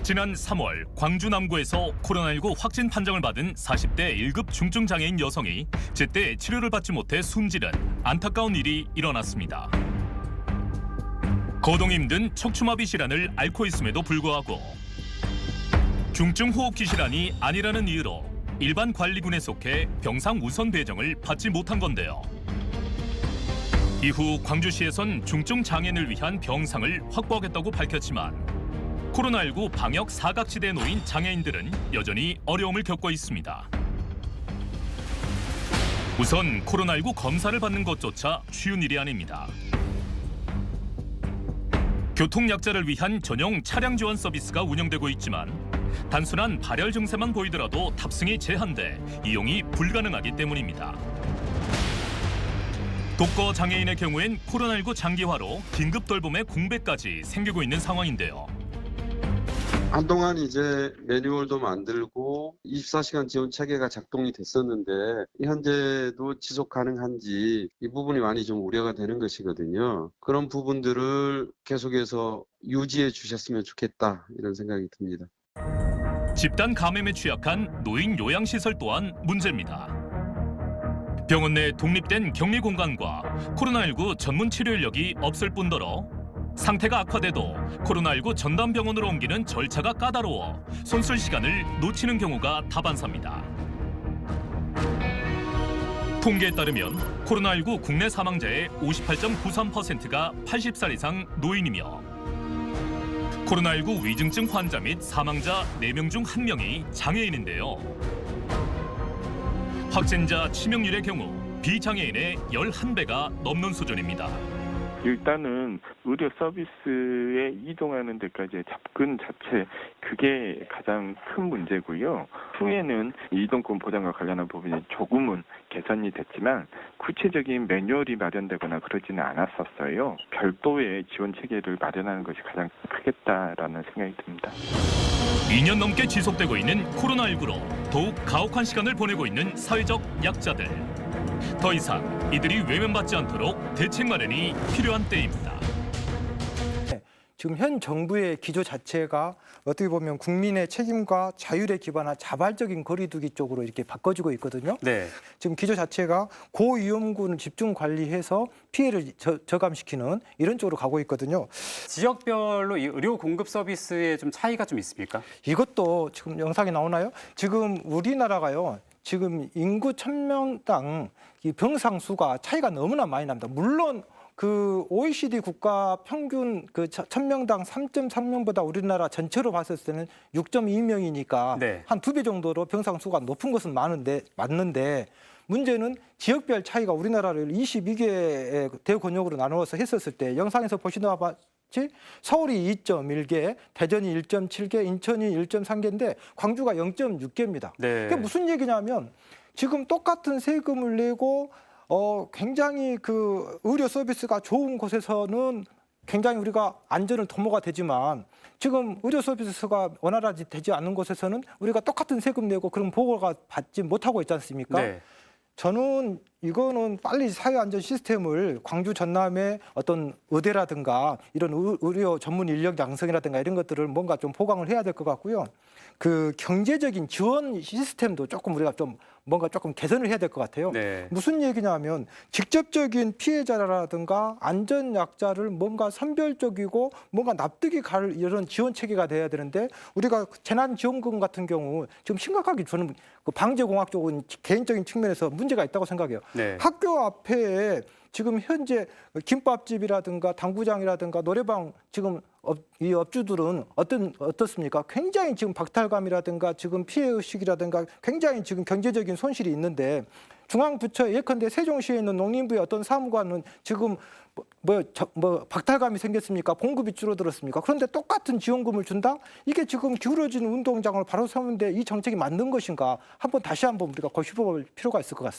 지난 3월 광주 남구에서 코로나19 확진 판정을 받은 40대 1급 중증 장애인 여성이 제때 치료를 받지 못해 숨지는 안타까운 일이 일어났습니다. 거동이 힘든 척추마비 질환을 앓고 있음에도 불구하고 중증 호흡기 질환이 아니라는 이유로 일반 관리군에 속해 병상 우선 배정을 받지 못한 건데요. 이후 광주시에선 중증 장애인을 위한 병상을 확보하겠다고 밝혔지만 코로나19 방역 사각지대에 놓인 장애인들은 여전히 어려움을 겪고 있습니다. 우선 코로나19 검사를 받는 것조차 쉬운 일이 아닙니다. 교통약자를 위한 전용 차량 지원 서비스가 운영되고 있지만 단순한 발열 증세만 보이더라도 탑승이 제한돼 이용이 불가능하기 때문입니다. 독거 장애인의 경우엔 코로나19 장기화로 긴급 돌봄의 공백까지 생기고 있는 상황인데요. 한동안 이제 매뉴얼도 만들고 24시간 지원 체계가 작동이 됐었는데 현재도 지속 가능한지 이 부분이 많이 좀 우려가 되는 것이거든요. 그런 부분들을 계속해서 유지해 주셨으면 좋겠다 이런 생각이 듭니다. 집단 감염에 취약한 노인 요양시설 또한 문제입니다. 병원 내 독립된 격리 공간과 코로나19 전문 치료 인력이 없을 뿐더러 상태가 악화돼도 코로나19 전담병원으로 옮기는 절차가 까다로워 손쓸 시간을 놓치는 경우가 다반사입니다. 통계에 따르면 코로나19 국내 사망자의 58.93%가 80살 이상 노인이며 코로나19 위중증 환자 및 사망자 4명 중 1명이 장애인인데요. 확진자 치명률의 경우 비장애인의 11배가 넘는 수준입니다. 일단은 의료 서비스에 이동하는 데까지의 접근 자체 그게 가장 큰 문제고요. 후에는 이동권 보장과 관련한 부분이 조금은 개선이 됐지만 구체적인 매뉴얼이 마련되거나 그러지는 않았었어요. 별도의 지원 체계를 마련하는 것이 가장 크겠다라는 생각이 듭니다. 2년 넘게 지속되고 있는 코로나19로 더욱 가혹한 시간을 보내고 있는 사회적 약자들. 더 이상 이들이 외면받지 않도록 대책 마련이 필요한 때입니다. 지금 현 정부의 기조 자체가 어떻게 보면 국민의 책임과 자율에 기반한 자발적인 거리두기 쪽으로 이렇게 바꿔지고 있거든요. 네. 지금 기조 자체가 고위험군을 집중 관리해서 피해를 저감시키는 이런 쪽으로 가고 있거든요. 지역별로 이 의료 공급 서비스에 좀 차이가 좀 있습니까? 이것도 지금 영상에 나오나요? 지금 우리나라가요. 지금 인구 1000명당 이 병상 수가 차이가 너무나 많이 납니다. 물론 그 OECD 국가 평균 그 1000명당 3.3명보다 우리나라 전체로 봤을 때는 6.2명이니까 네. 한 2배 정도로 병상 수가 높은 것은 맞는데 문제는 지역별 차이가 우리나라를 22개의 대권역으로 나누어서 했었을 때 영상에서 보시는 바와 같이 서울이 2.1개, 대전이 1.7개, 인천이 1.3개인데 광주가 0.6개입니다. 네. 그게 무슨 얘기냐면 지금 똑같은 세금을 내고 굉장히 그 의료 서비스가 좋은 곳에서는 굉장히 우리가 안전을 도모가 되지만 지금 의료 서비스가 원활하지 되지 않는 곳에서는 우리가 똑같은 세금 내고 그런 보호가 받지 못하고 있지 않습니까? 네. 저는 이거는 빨리 사회안전 시스템을 광주 전남의 어떤 의대라든가 이런 의료 전문 인력 양성이라든가 이런 것들을 뭔가 좀 보강을 해야 될 것 같고요. 그 경제적인 지원 시스템도 조금 우리가 좀 뭔가 조금 개선을 해야 될 것 같아요. 네. 무슨 얘기냐면 직접적인 피해자라든가 안전약자를 뭔가 선별적이고 뭔가 납득이 갈 이런 지원 체계가 돼야 되는데 우리가 재난지원금 같은 경우 지금 심각하게 저는 그 방재공학적인 개인적인 측면에서 문제가 있다고 생각해요. 네. 학교 앞에 지금 현재 김밥집이라든가 당구장이라든가 노래방 지금 이 업주들은 어떻습니까? 굉장히 지금 박탈감이라든가 지금 피해의식이라든가 굉장히 지금 경제적인 손실이 있는데 중앙부처 예컨대 세종시에 있는 농림부의 어떤 사무관은 지금 박탈감이 생겼습니까? 공급이 줄어들었습니까? 그런데 똑같은 지원금을 준다? 이게 지금 기울어진 운동장을 바로 세우는데 이 정책이 맞는 것인가? 다시 한번 우리가 고심해볼 필요가 있을 것 같습니다.